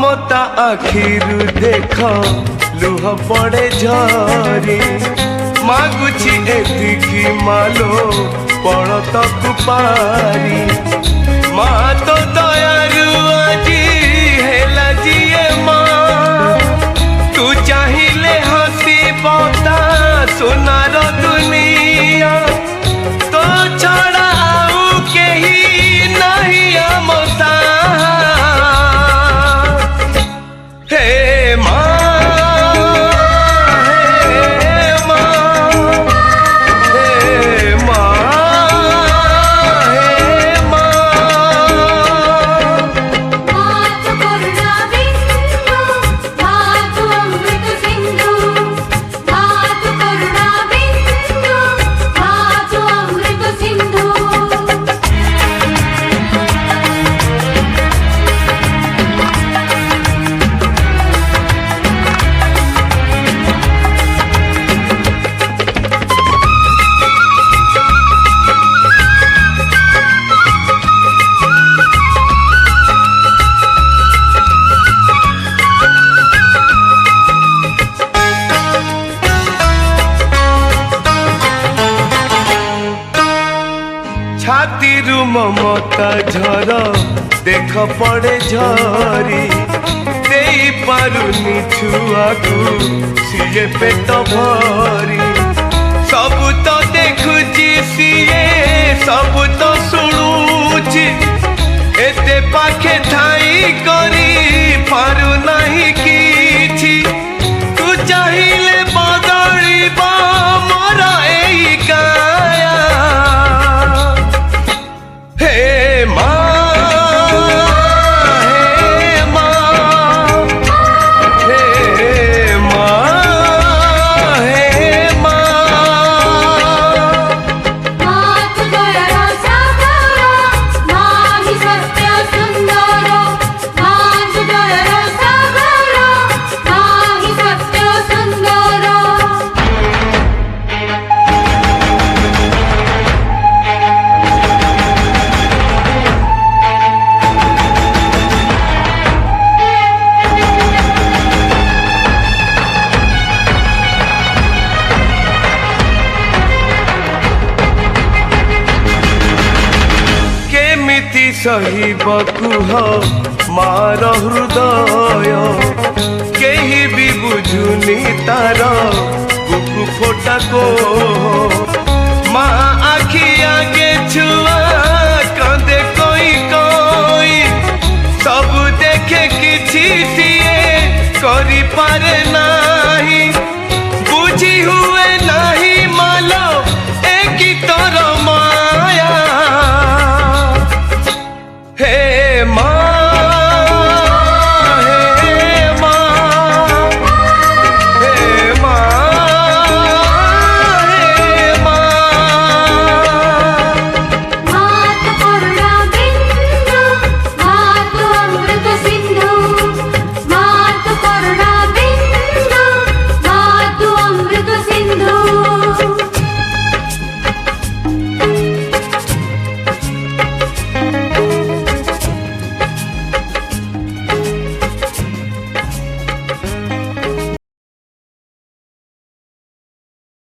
ममता आखिरु देख लुह पड़े झरी मागुची एतिकी मालो पड़तकु पारी मा तो दयारु आजी हेला जिए माँ तू चाहिए हसी बता सोनार दुनिया तो छड़ा आउ केही नहीं आमता हे माँ छातीरु ममता झर देख पड़े झरी दे पारुनी छुआ को सीए पेट भरी सब तो देखुची सीए सब तो शुणुची एते पाखे ठाई करी पारु नहीं किछि तू चाहिए बदलिबा मोर एई काया हे माँ हे माँ हे माँ हे माँ मातु दया सागर माहि सत्य सुंदर मातु दया सागर माहि सत्य सुंदर केमिति सही बकुह मार हृदय केही भी बुझुनी तार बुकु फोटा को माँ आखि आगे छुआ